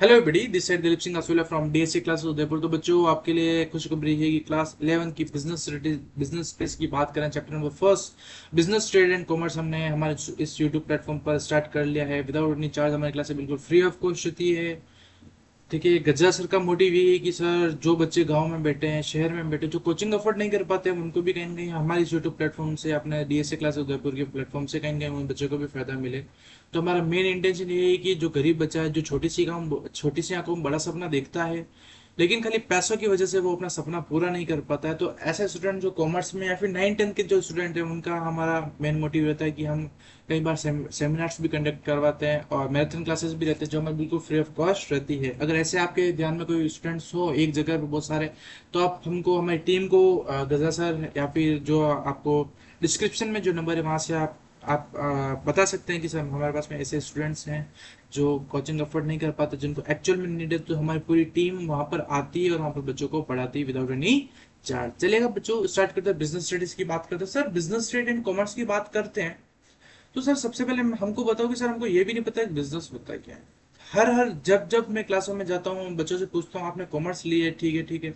Hello everybody, this side Dilip Singh Asola from DSC class Udaipur. तो बच्चों, आपके लिए खुशखबरी है कि क्लास 11 की बिजनेस स्पेस की बात करें, chapter number first business trade and commerce हमने हमारे इस यूट्यूब प्लेटफॉर्म पर स्टार्ट कर लिया है। विदाउट एनी चार्ज हमारी क्लासे बिल्कुल फ्री ऑफ कॉस्ट होती है। ठीक है, गजा सर का मोटिव ये है कि सर जो बच्चे गांव में बैठे हैं, शहर में बैठे, जो कोचिंग अफोर्ड नहीं कर पाते हैं, उनको भी कहीं ना कहीं हमारे इस यूट्यूब प्लेटफॉर्म से, अपने डीएसए क्लास उदयपुर के प्लेटफॉर्म से कहीं ना कहीं उन बच्चों को भी फायदा मिले। तो हमारा मेन इंटेंशन ये है कि जो गरीब बच्चा है, जो छोटी सी आंखों में बड़ा सपना देखता है, लेकिन खाली पैसों की वजह से वो अपना सपना पूरा नहीं कर पाता है, तो ऐसे स्टूडेंट जो कॉमर्स में या फिर 9-10 के जो स्टूडेंट हैं, उनका हमारा मेन मोटिव रहता है कि हम कई बार सेमिनार्स भी कंडक्ट करवाते हैं और मैराथन क्लासेस भी रहते हैं, जो हमें बिल्कुल फ्री ऑफ कॉस्ट रहती है। अगर ऐसे आपके ध्यान में कोई स्टूडेंट्स हो एक जगह पे बहुत सारे, तो आप हमको, हमारी टीम को, गजा सर या फिर जो आपको डिस्क्रिप्शन में जो नंबर है वहाँ से आप बता सकते हैं कि सर हमारे पास में ऐसे स्टूडेंट्स हैं जो कोचिंग अफोर्ड नहीं कर पाते, जिनको एक्चुअल में नीड है। तो हमारी पूरी टीम वहाँ पर आती है और वहाँ पर बच्चों को पढ़ाती है विदाउट एनी चार्ज। चलेगा बच्चों, स्टार्ट करते हैं। बिजनेस स्टडीज की बात करते हैं sir, business study and commerce की बात करते हैं। तो सर सबसे पहले हमको बताओ कि सर हमको ये भी नहीं पता कि बिजनेस होता है क्या है। हर हर जब जब मैं क्लासों में जाता हूँ, बच्चों से पूछता हूँ आपने कॉमर्स ली है, ठीक है ठीक है,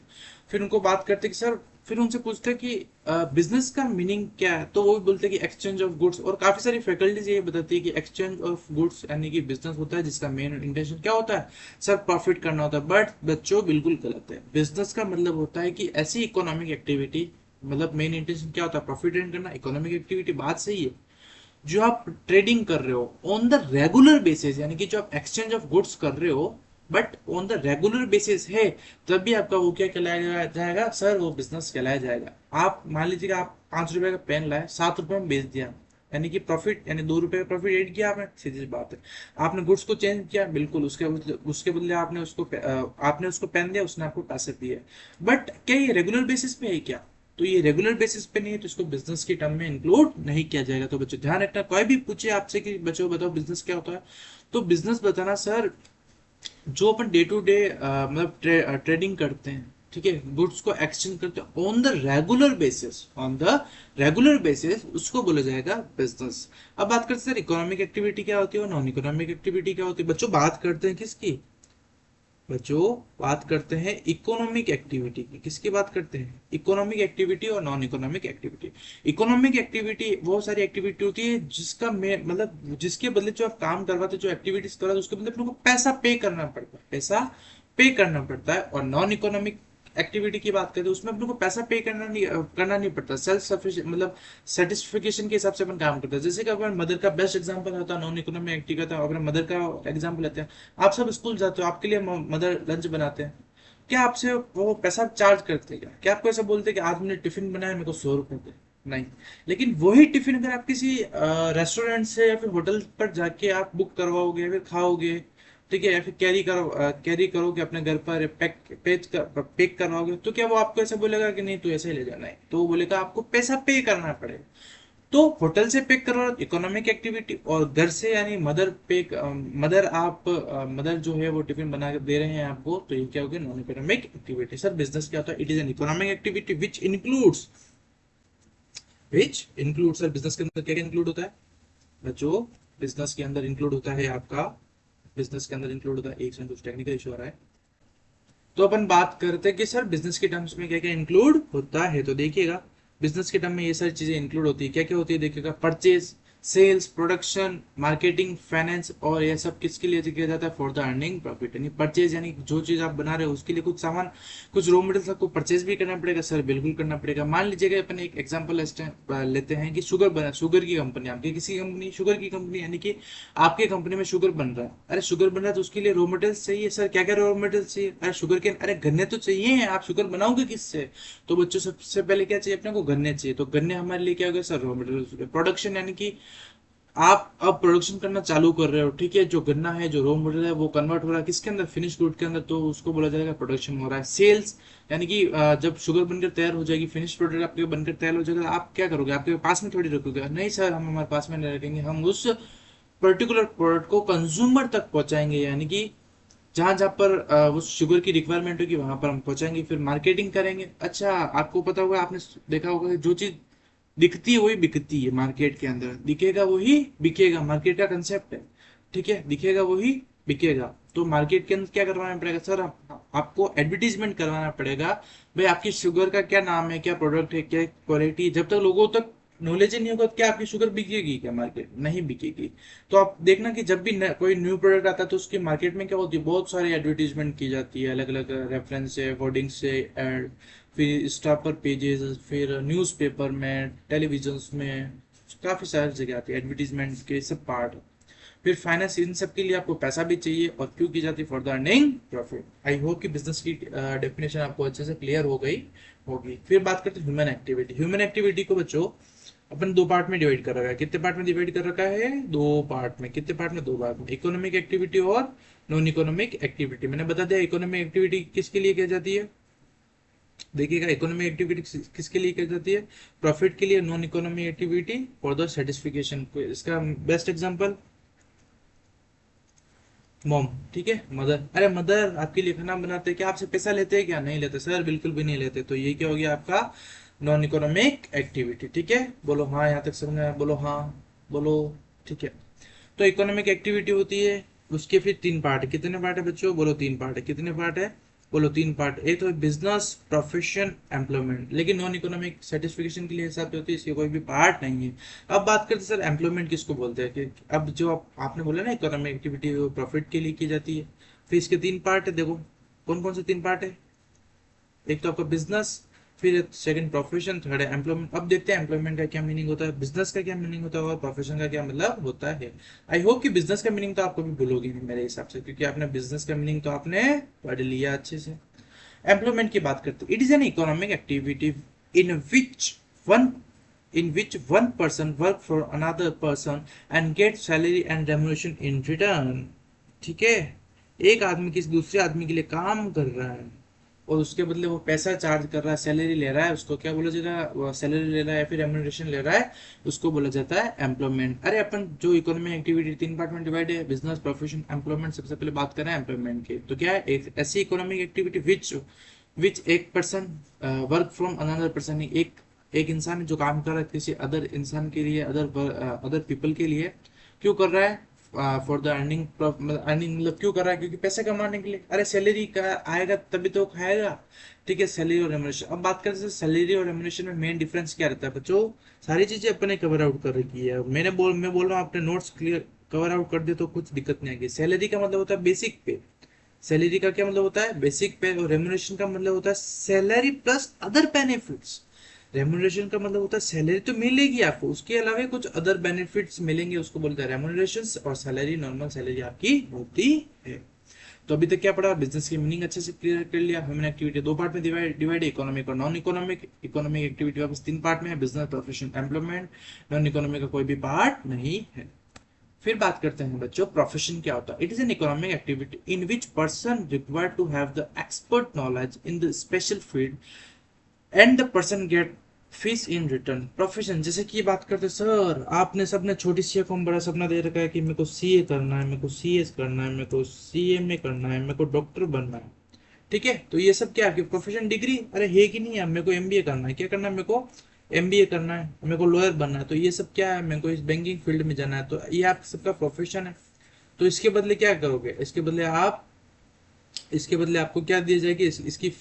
फिर उनको बात करते कि सर, फिर उनसे पूछते हैं कि बिजनेस का मीनिंग क्या है, तो वो भी बोलते हैं कि एक्सचेंज ऑफ गुड्स। और काफी सारी फैकल्टीज ये बताती है कि एक्सचेंज ऑफ गुड्स यानी कि बिजनेस होता है जिसका मेन इंटेंशन क्या होता है, सर प्रॉफिट करना होता है। बट बच्चों बिल्कुल गलत है। बिजनेस का मतलब होता है कि ऐसी इकोनॉमिक एक्टिविटी, मतलब मेन इंटेंशन क्या होता है, प्रॉफिट अर्न करना। इकोनॉमिक एक्टिविटी बात सही है, जो आप ट्रेडिंग कर रहे हो ऑन द रेगुलर बेसिस, यानी कि जो आप एक्सचेंज ऑफ गुड्स कर रहे हो but on the regular basis है, तब भी आपका वो क्या कहलाया जाएगा सर, वो बिजनेस कहलाया जाएगा। आप मान लीजिएगा आप 5 रुपए का पेन लाए, 7 रुपए में बेच दिया, यानी कि प्रॉफिट, यानी 2 रुपए का प्रॉफिट एड किया आपने, सीधी सी बात है। आपने गुड्स को चेंज किया, बिल्कुल उसके बदले आपने उसको पेन दिया, उसने आपको पैसे दिए। बट क्या ये रेगुलर बेसिस पे है क्या? तो ये रेगुलर बेसिस पे नहीं है, तो इसको बिजनेस की टर्म में इंक्लूड नहीं किया जाएगा। तो बच्चों ध्यान रखना, कोई भी पूछे आपसे कि बच्चों बताओ बिजनेस क्या होता है, तो बिजनेस बताना सर, जो अपन डे टू डे मतलब ट्रेडिंग करते हैं, ठीक है, गुड्स को एक्सचेंज करते हैं ऑन द रेगुलर बेसिस, उसको बोला जाएगा बिजनेस। अब बात करते हैं सर इकोनॉमिक एक्टिविटी क्या होती है और नॉन इकोनॉमिक एक्टिविटी क्या होती है। बच्चों बात करते हैं किसकी? बच्चों बात करते हैं इकोनॉमिक एक्टिविटी की। किसकी बात करते हैं? इकोनॉमिक एक्टिविटी और non economic activity. Economic activity वो सारी एक्टिविटी होती है जिसका मतलब जिसके बदले जो आप काम करवाते, जो एक्टिविटीज करवाते, उसके बदले अपने को पैसा पे करना पड़ता है, पैसा पे करना पड़ता है। और नॉन इकोनॉमिक एक्टिविटी की बात करें तो उसमें अपने को पैसा पे करना नहीं पड़ता, सेल्फ सफिशिएंट, मतलब सेटिस्फिकेशन के हिसाब से अपन काम करते हैं। जैसे कि अपन मदर का बेस्ट एग्जांपल होता है नॉन इकोनॉमिक एक्टिविटी का, अपने मदर का एग्जांपल लेते हैं। आप सब स्कूल जाते हो, आपके लिए मदर लंच बनाते हैं, क्या आपसे वो पैसा चार्ज करते हैं? क्या आपको ऐसा बोलते हैं कि आज मैंने टिफिन बनाया, मेरे को 100 रुपए दे? नहीं। लेकिन वही टिफिन अगर आप किसी रेस्टोरेंट से या फिर होटल पर जाके आप बुक करवाओगे या फिर खाओगे, ठीक है, या फिर कैरी करोगे अपने घर पर, पैक करवाओगे, तो क्या वो आपको ऐसा बोलेगा कि नहीं तू ऐसे ही ले जाना है? तो वो बोलेगा आपको पैसा पे करना पड़ेगा। तो होटल से पिक करो इकोनॉमिक एक्टिविटी, और घर से यानी मदर जो है वो टिफिन बना के दे रहे हैं आपको, तो ये क्या हो गया? Non economic activity. Sir business क्या होता है? It is an economic activity which includes sir, business के अंदर क्या क्या इंक्लूड होता है बच्चों? बिजनेस के अंदर इंक्लूड होता है आपका, बिजनेस के अंदर इंक्लूड होता है, एक सेकंड, कुछ टेक्निकल इशू आ रहा है। तो अपन बात करते हैं कि सर बिजनेस के टर्म्स में क्या क्या इंक्लूड होता है। तो देखिएगा, बिजनेस के टर्म में ये सारी चीजें इंक्लूड होती है। क्या क्या होती है देखिएगा? Purchase, sales, production, marketing, finance. और यह सब किसके लिए किया जाता है? For the earning profit. यानी परचेज, यानी जो चीज आप बना रहे हो उसके लिए कुछ सामान, कुछ रॉ मटेरियल आपको परचेज भी करना पड़ेगा। सर बिल्कुल करना पड़ेगा। मान लीजिएगा अपन एक एग्जांपल लेते हैं कि शुगर की कंपनी, आपकी किसी कंपनी शुगर की कंपनी, यानी कि आपके कंपनी में शुगर बन रहा है। अरे शुगर बन रहा है तो उसके लिए रॉ मटेरियल्स चाहिए। सर क्या क्या रॉ मटेरियल्स चाहिए? अरे शुगर के, अरे गन्ने तो चाहिए हैं, आप शुगर बनाओगे किससे? तो बच्चों सबसे पहले क्या चाहिए अपने को? गन्ने चाहिए। तो गन्ने हमारे लिए क्या हो गया सर? Raw material. प्रोडक्शन, यानी कि आप अब प्रोडक्शन करना चालू कर रहे हो, ठीक है, जो गन्ना है, जो रॉ मटेरियल है, वो कन्वर्ट हो रहा है किसके अंदर? फिनिश गुड के अंदर, तो उसको बोला जाएगा प्रोडक्शन हो रहा है। सेल्स, यानी कि जब शुगर बनकर तैयार हो जाएगी, फिनिश प्रोडक्ट आपके बनकर तैयार हो जाएगा, आप क्या करोगे? आपके पास में थोड़ी रखोगे? नहीं सर, हम हमारे पास में नहीं रखेंगे, हम उस पर्टिकुलर प्रोडक्ट को कंज्यूमर तक पहुंचाएंगे, यानी कि जहां जहां पर उस शुगर की रिक्वायरमेंट होगी वहां पर हम पहुंचाएंगे। फिर मार्केटिंग करेंगे। अच्छा, आपको पता होगा, आपने देखा होगा कि जो चीज दिखती है वही बिकती है मार्केट के अंदर, दिखेगा वही बिकेगा, मार्केट का कंसेप्ट है, ठीक है, दिखेगा वही बिकेगा। तो मार्केट के अंदर क्या करवाना पड़ेगा सर, आपको एडवर्टीजमेंट करवाना पड़ेगा, भाई आपकी शुगर का क्या नाम है, क्या प्रोडक्ट है, क्या क्वालिटी। जब तक लोगों तक नॉलेज ही नहीं होगा तो क्या आपकी शुगर बिकेगी, क्या मार्केट नहीं बिकेगी। तो आप देखना कि जब भी कोई न्यू प्रोडक्ट आता है तो उसकी मार्केट में क्या होती है, बहुत सारी एडवर्टीजमेंट की जाती है, अलग अलग रेफरेंस से, होर्डिंग से, एड, फिर स्टॉपर पेजेस, फिर न्यूज़पेपर में, टेलीविजन में, काफी सारी जगह आती है एडवर्टीजमेंट के सब पार्ट। फिर फाइनेंस, इन सब के लिए आपको पैसा भी चाहिए, और क्यों की जाती है, for the earning profit. I hope कि बिजनेस की डेफिनेशन आपको अच्छे से क्लियर हो गई होगी। फिर बात करते हैं ह्यूमन एक्टिविटी। ह्यूमन एक्टिविटी को बच्चों अपन दो पार्ट में डिवाइड कर रखा है। कितने पार्ट में डिवाइड कर रखा है, दो पार्ट में। कितने पार्ट में, दो पार्ट में। इकोनॉमिक एक्टिविटी और नॉन इकोनॉमिक एक्टिविटी। मैंने बता दिया इकोनॉमिक एक्टिविटी किसके लिए की जाती है, देखिएगा इकोनॉमिक एक्टिविटी किसके लिए की जाती है, प्रॉफिट के लिए। Non economic activity for the satisfaction. इसका बेस्ट एग्जांपल मॉम, ठीक है, मदर। अरे मदर आपके लिए खाना बनाते हैं, क्या आपसे पैसा लेते हैं, क्या नहीं लेते सर, बिल्कुल भी नहीं लेते। तो ये क्या हो गया आपका नॉन इकोनॉमिक एक्टिविटी, ठीक है। बोलो हाँ, यहाँ तक समझ में आया, बोलो हाँ, बोलो, ठीक है। तो इकोनॉमिक एक्टिविटी होती है, उसके फिर तीन पार्ट है। कितने पार्ट है बच्चों, बोलो तीन पार्ट है। कितने पार्ट है, बोलो तीन पार्ट। एक तो बिजनेस, प्रोफेशन, एम्प्लॉयमेंट। लेकिन नॉन इकोनॉमिक सेटिस्फिकेशन के लिए हिसाब से होती है, इसके कोई भी पार्ट नहीं है। अब बात करते सर एम्प्लॉयमेंट किसको बोलते हैं, कि अब जो आपने बोला ना इकोनॉमिक एक्टिविटी वो प्रॉफिट के लिए की जाती है। फिर इसके तीन पार्ट है, देखो कौन कौन से तीन पार्ट है। एक तो आपका बिजनेस, फिर सेकंड प्रोफेशन, थर्ड है एम्प्लॉयमेंट। अब देखते हैं एम्प्लॉयमेंट का क्या मीनिंग होता है, बिजनेस का क्या मीनिंग होता है, और प्रोफेशन का क्या मतलब होता है। आई होप कि बिजनेस का मीनिंग तो आपको भी भूलोगी नहीं मेरे हिसाब से, क्योंकि आपने बिजनेस का मीनिंग तो आपने पढ़ लिया अच्छे से। एम्प्लॉयमेंट की बात करते हैं, it is an economic activity in which one person work for another person and get salary and remuneration in return। ठीक है, एक आदमी किसी दूसरे आदमी के लिए काम कर रहा है और उसके बदले वो पैसा चार्ज कर रहा है, सैलरी ले रहा है, उसको क्या बोला जाता है, वो सैलरी ले रहा है, फिर रेम्युनरेशन ले रहा है, उसको बोला जाता है एम्प्लॉयमेंट। अरे अपन जो इकोनॉमिक एक्टिविटी तीन पार्ट में डिवाइड है, बिजनेस, प्रोफेशन, एम्प्लॉयमेंट, सबसे पहले बात करें एम्प्लॉयमेंट की, तो क्या है, एक ऐसी इकोनॉमिक एक्टिविटी विच एक person work from another person. एक इंसान है जो काम कर रहा है किसी अदर इंसान के लिए, अदर पीपल के लिए। क्यों कर रहा है, फॉर द अर्निंग। अर्निंग मतलब क्यों कर रहा है, क्योंकि पैसे कमाने के लिए। अरे सैलरी का आएगा तभी तो खाएगा, ठीक है। सैलरी और रेम्युनरेशन, अब बात करते हैं सैलरी और रेम्युनरेशन में मेन डिफरेंस क्या रहता है बच्चों। सारी चीजें अपने कवर आउट कर रखी है, मैं बोल रहा हूँ अपने नोट्स क्लियर कवर आउट कर दे तो कुछ दिक्कत नहीं आएगी। सैलरी का मतलब होता है बेसिक पे। सैलरी का क्या मतलब होता है, बेसिक पे। और रेम्युनरेशन का मतलब होता है salary plus other benefits. Remuneration का मतलब होता है सैलरी तो मिलेगी आपको, उसके अलावा कुछ अदर बेनिफिट्स मिलेंगे, उसको बोलते हैं रेम्युनरेशन। और सैलरी नॉर्मल सैलरी आपकी होती है। तो अभी तक क्या पढ़ा, बिजनेस की मीनिंग अच्छे से क्लियर कर लिया। ह्यूमन एक्टिविटी दो पार्ट में डिवाइड है, इकोनॉमिक और नॉन इकोनॉमिक। इकोनॉमिक एक्टिविटी वापस तीन पार्ट में है, business, profession, employment. Non economic का कोई भी पार्ट नहीं है। फिर बात करते हैं बच्चों प्रोफेशन क्या होता है। It is an economic activity in which person required to have the expert knowledge in the special field and the person get fees in return. Profession जैसे कि बात करते सर, आपने सबने छोटी सी कम बड़ा सपना दे रखा है कि मेरे को सीए करना है, मेरे को सीएस करना है, मेरे को सीएमए करना है, मेरे को डॉक्टर बनना है, ठीक है। तो ये सब क्या है, प्रोफेशन डिग्री अरे है कि नहीं है। मेरे को एमबीए करना है, क्या करना है मेरे को, एमबीए करना है। मेरे को लॉयर बनना है, तो ये सब क्या है, मेरे को इस बैंकिंग फील्ड में जाना है, तो ये आप सबका प्रोफेशन है। तो इसके बदले क्या करोगे, इसके बदले आपको क्या दिया जाएगी, इसकी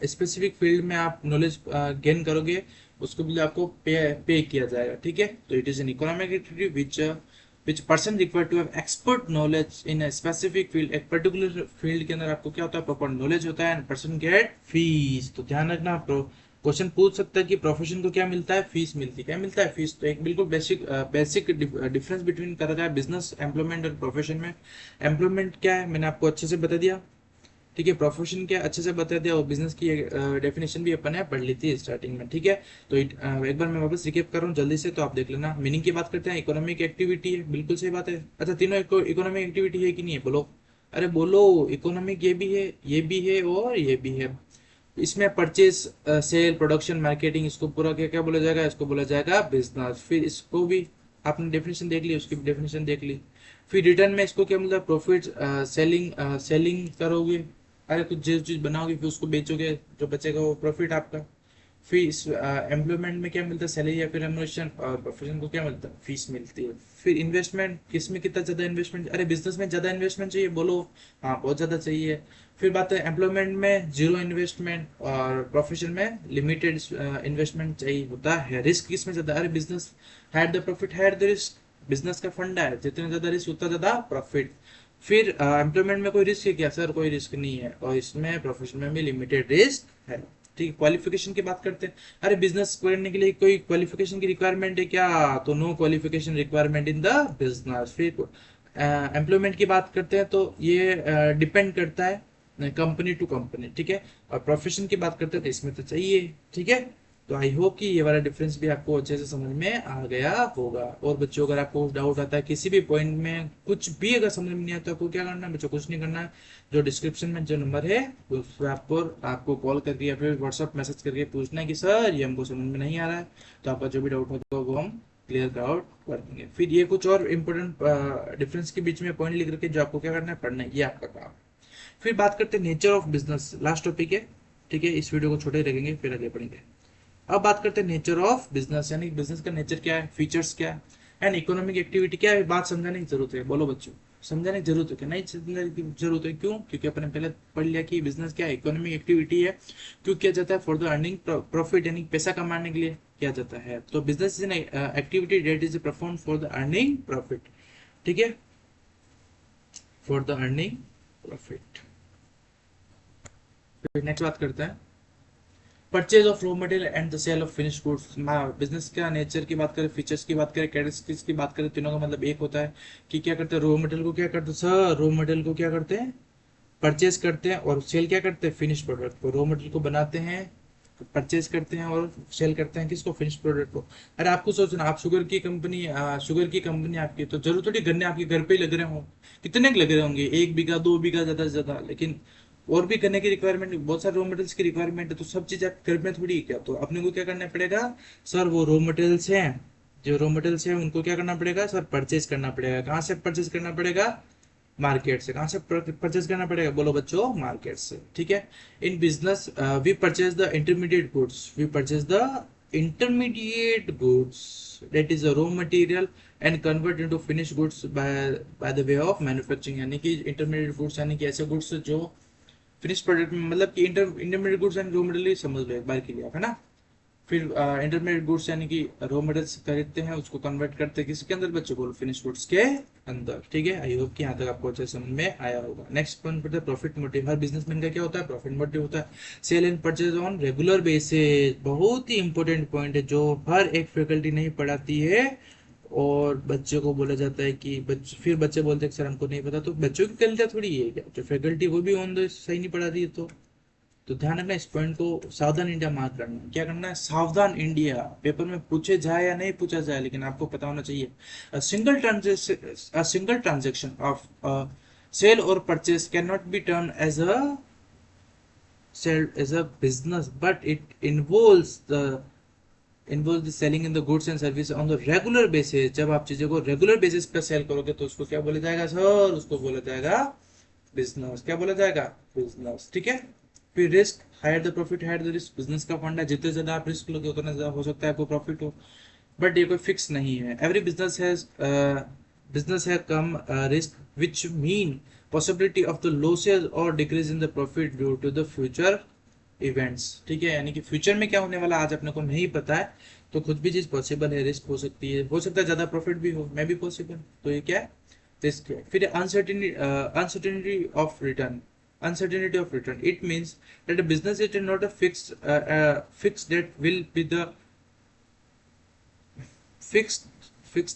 स्पेसिफिक फील्ड में आप नॉलेज गेन करोगे, उसके बदले आपको पे किया जाएगा, ठीक है। तो it is an economic activity which person required to have expert knowledge in a specific field. एक पर्टिकुलर फील्ड के अंदर आपको क्या होता है, प्रॉपर नॉलेज होता है, एंड पर्सन गेट फीस। तो ध्यान रखना, क्वेश्चन पूछ सकता है कि प्रोफेशन को क्या मिलता है, फीस मिलती है। क्या मिलता है, फीस। तो एक बिल्कुल बेसिक डिफरेंस बिटवीन कर रहा है बिजनेस, एम्प्लॉयमेंट और प्रोफेशन में। एम्प्लॉयमेंट क्या है मैंने आपको अच्छे से बता दिया, ठीक है। प्रोफेशन क्या अच्छे से बता दिया, और बिजनेस की डेफिनेशन भी अपन ने पढ़ ली थी स्टार्टिंग में, ठीक है। तो एक बार मैं वापस रिकेप कर रहा हूँ जल्दी से, तो आप देख लेना। मीनिंग की बात करते हैं, इकोनॉमिक एक्टिविटी है, बिल्कुल सही बात है। अच्छा, तीनों इकोनॉमिक एक्टिविटी है कि नहीं है, बोलो, अरे बोलो। इकोनॉमिक ये भी है, ये भी है, और ये भी है। इसमें परचेज, सेल, प्रोडक्शन, मार्केटिंग, इसको पूरा क्या क्या बोला जाएगा, इसको बोला जाएगा बिजनेस। फिर इसको भी आपने डेफिनेशन देख ली, उसकी भी डेफिनेशन देख ली। फिर रिटर्न में इसको क्या मतलब, प्रॉफिट, सेलिंग करोगे, अरे कुछ जो चीज बनाओगे फिर उसको बेचोगे, जो बचेगा वो प्रॉफिट आपका। फीस, एम्प्लॉयमेंट में क्या मिलता है, सैलरी या फिर रेम्युनरेशन, और प्रोफेशन को क्या मिलता है, फीस मिलती है। फिर इन्वेस्टमेंट, किस में कितना ज्यादा इन्वेस्टमेंट, अरे बिजनेस में ज्यादा इन्वेस्टमेंट चाहिए, बोलो हाँ बहुत ज्यादा चाहिए। फिर बात है एम्प्लॉयमेंट में जीरो इन्वेस्टमेंट, और प्रोफेशन में लिमिटेड इन्वेस्टमेंट चाहिए होता है। रिस्क किसमें ज्यादा, अरे business had the profit had the risk, business का फंडा है, जितने ज्यादा रिस्क उतना ज्यादा प्रॉफिट। फिर एम्प्लॉयमेंट में कोई रिस्क है क्या, सर कोई रिस्क नहीं है, और इसमें प्रोफेशन में भी लिमिटेड रिस्क है। ठीक है, क्वालिफिकेशन की बात करते हैं, अरे बिजनेस करने के लिए कोई क्वालिफिकेशन की रिक्वायरमेंट है क्या, तो no qualification requirement in the business. फिर एम्प्लॉयमेंट की बात करते हैं तो ये डिपेंड करता है कंपनी टू कंपनी, ठीक है। और प्रोफेशन की बात करते हैं तो इसमें तो चाहिए, ठीक है। तो आई होप कि ये वाला डिफरेंस भी आपको अच्छे से समझ में आ गया होगा। और बच्चों अगर आपको डाउट आता है किसी भी पॉइंट में, कुछ भी अगर समझ में नहीं आता, आपको क्या करना है बच्चों, कुछ नहीं करना है, जो डिस्क्रिप्शन में जो नंबर है उस पर आपको कॉल करके या फिर व्हाट्सअप मैसेज करके पूछना है कि सर ये हमको समझ में नहीं आ रहा है, तो आपका जो भी डाउट होगा वो हम क्लियर आउट कर देंगे। फिर ये कुछ और इम्पोर्टेंट डिफरेंस के बीच में पॉइंट लिख रखे जो आपको क्या करना है, पढ़ना है, ये आपका काम है। फिर बात करते हैं nature of business, last topic है, ठीक है। इस वीडियो को छोटे ही रखेंगे, फिर आगे बढ़ेंगे। अब बात करते हैं नेचर ऑफ बिजनेस, यानी बिजनेस का नेचर क्या है, फीचर्स क्या है, एंड इकोनॉमिक एक्टिविटी क्या है। बात समझाने की जरूरत है, बोलो बच्चों, समझाने की जरूरत है कि नहीं, समझाने की जरूरत है, क्यों, क्योंकि अपन ने पहले पढ़ लिया कि बिजनेस क्या है, इकोनॉमिक एक्टिविटी है। क्यों किया जाता है, फॉर द अर्निंग प्रॉफिट, यानी पैसा कमाने के लिए किया जाता है। तो business is an activity that is perform for the earning profit, ठीक है, फॉर द अर्निंग प्रॉफिट। फिर नेक्स्ट बात करते हैं purchase of raw material and the sale of finish goods. Business का नेचर की बात करें, फीचर्स की बात करें, कैरेक्टरिस्टिक्स की बात करें, तीनों का मतलब एक होता है कि क्या करते हैं, रॉ मटेरियल को क्या करते हैं सर, रॉ मटेरियल को क्या करते हैं, परचेज करते हैं, और सेल क्या करते हैं, फिनिश प्रोडक्ट को। रॉ मटेरियल को बनाते हैं, परचेज करते हैं, और सेल करते हैं किसको, फिनिश प्रोडक्ट को। अरे आपको सोचना, आप शुगर की कंपनी आपकी, तो जरूर थोड़ी गन्ने आपके घर पे ही लग रहे हों, कितने के लग रहे होंगे, 1 बीघा 2 बीघा ज्यादा से ज्यादा, लेकिन और भी करने की रिक्वायरमेंट, बहुत सारे रॉ मटेरियल्स की रिक्वायरमेंट है, तो सब चीज आप घर में थोड़ी क्या, तो अपने को क्या करना पड़ेगा सर, वो रॉ मटेरियल्स हैं, जो रॉ मटेरियल्स हैं उनको क्या करना पड़ेगा सर, परचेज करना पड़ेगा। कहाँ से परचेज करना पड़ेगा, मार्केट से। कहाँ से परचेज करना पड़ेगा, बोलो बच्चों, मार्केट से, ठीक है। In business we purchase the intermediate goods, we purchase the intermediate goods, that is a raw material and convert into finish goods by the way of manufacturing. यानी कि इंटरमीडिएट गुड्स यानी कि ऐसे गुड्स जो finish product में, मतलब कि intermediate goods and raw material समझ लो एक बार के लिए आप, है ना। फिर इंटरमीडिएट गुड्स यानी कि रॉ मटेरियल्स खरीदते हैं, उसको कन्वर्ट करते हैं किसके अंदर बच्चों, बोलो फिनिश गुड्स के अंदर, ठीक है। आई होप कि यहाँ तक आपको अच्छे समझ में आया होगा। नेक्स्ट पॉइंट पढ़ते हैं प्रॉफिट मोटिव। हर बिजनेसमैन का क्या होता है, प्रॉफिट मोटिव होता है। Sale and purchase on regular basis, बहुत ही इंपॉर्टेंट पॉइंट है जो हर एक फैकल्टी नहीं पढ़ाती है, और बच्चे को बोला जाता है कि फिर बच्चे बोलते हैं सर हमको नहीं पता, तो बच्चों की गलतियां थोड़ी है क्या, जो फैकल्टी वो भी ऑन द सही नहीं पढ़ा रही है। तो ध्यान रखना, इस पॉइंट को सावधान इंडिया मार्क करना है। क्या करना है, सावधान इंडिया, पेपर में पूछे जाए या नहीं पूछा जाए, लेकिन आपको पता होना चाहिए। सिंगल ट्रांजेक्शन ऑफ सेल और purchase can not be turn as a sale as a business, but it involve the selling in the goods and service on the regular basis. जब आप चीजों को रेगुलर बेसिस पर cell करोगे तो उसको क्या बोला जाएगा सर, उसको बोला जाएगा बिजनेस। क्या बोला जाएगा, बिजनेस, ठीक है। फिर risk, higher the profit higher the risk. Business का फंड है, जितने ज्यादा आप रिस्क लोगे उतना ज्यादा हो सकता है आपको प्रॉफिट हो, बट ये कोई फिक्स नहीं है। एवरी बिजनेस है कम risk which mean possibility of the losses और decrease in the profit due to the future events, ठीक है। यानी कि फ्यूचर में क्या होने वाला आज अपने को नहीं पता है, तो कुछ भी चीज पॉसिबल है, रिस्क हो सकती है, हो सकता है ज्यादा प्रॉफिट भी हो, मैं भी पॉसिबल, तो ये क्या है, रिस्क है। फिर uncertainty of return, uncertainty of return, it means that a business is not a fixed that will be the fixed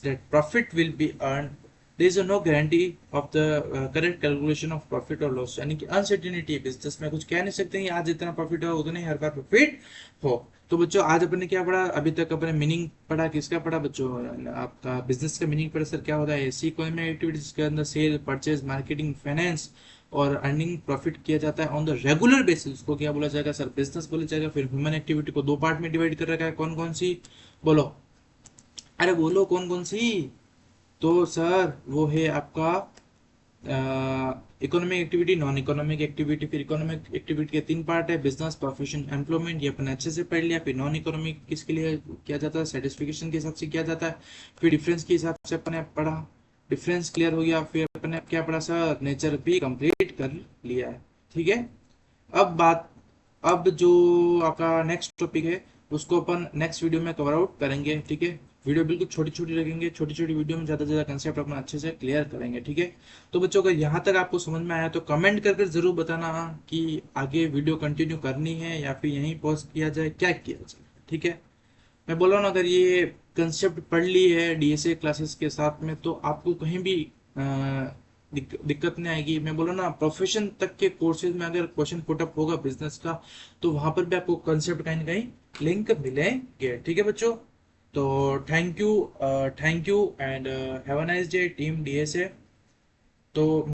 that profit will be earned. There is no guarantee of the correct calculation of profit or loss, यानी कि uncertainty है business में, कुछ कह नहीं सकते हैं आज इतना प्रॉफिट हो उतना ही हर बार प्रॉफिट हो। तो बच्चों आज अपन ने क्या पढ़ा, अभी तक अपन ने मीनिंग पढ़ा, किसका पढ़ा बच्चों, आपका बिजनेस का मीनिंग पढ़ा सर, क्या होता है, ऐसी इकोनॉमिक एक्टिविटीज के अंदर सेल परचेज मार्केटिंग फाइनेंस और अर्निंग प्रॉफिट किया जाता है ऑन द रेगुलर बेसिस, उसको क्या बोला जाएगा सर, बिजनेस बोला जाएगा। फिर ह्यूमन एक्टिविटी को 2 पार्ट में डिवाइड कर रखा है, कौन कौन सी, बोलो, अरे बोलो कौन कौन सी, तो सर वो है आपका economic activity, non economic activity. फिर इकोनॉमिक एक्टिविटी के 3 पार्ट है, बिजनेस, प्रोफेशन, एम्प्लॉयमेंट, ये अपन अच्छे से पढ़ लिया। फिर नॉन इकोनॉमिक किसके लिए किया जाता है, सेटिस्फिकेशन के हिसाब से किया जाता है। फिर डिफरेंस के हिसाब से अपन ने पढ़ा, डिफरेंस क्लियर हो गया। फिर अपन ने क्या पढ़ा सर, नेचर भी कंप्लीट कर लिया है। ठीक है, अब जो आपका नेक्स्ट टॉपिक है उसको अपन नेक्स्ट वीडियो में कवर आउट करेंगे। ठीक है, वीडियो बिल्कुल छोटी छोटी रखेंगे, छोटी छोटी वीडियो में ज़्यादा से ज़्यादा कंसेप्ट अपना अच्छे से क्लियर करेंगे। ठीक है, तो बच्चों अगर यहाँ तक आपको समझ में आया तो कमेंट कर कर जरूर बताना कि आगे वीडियो कंटिन्यू करनी है या फिर यहीं पॉज किया जाए, क्या किया जाए। ठीक है, मैं बोल रहा हूँ अगर ये कंसेप्ट पढ़ ली है डीएसए क्लासेस के साथ में तो आपको कहीं भी दिक्कत नहीं आएगी। मैं बोला ना, प्रोफेशन तक के कोर्सेज में अगर क्वेश्चन पुटअप होगा बिजनेस का तो वहां पर भी आपको कंसेप्ट कहीं ना कहीं लिंक मिलेंगे। ठीक है बच्चों, तो thank you and have a nice day team DSA. तो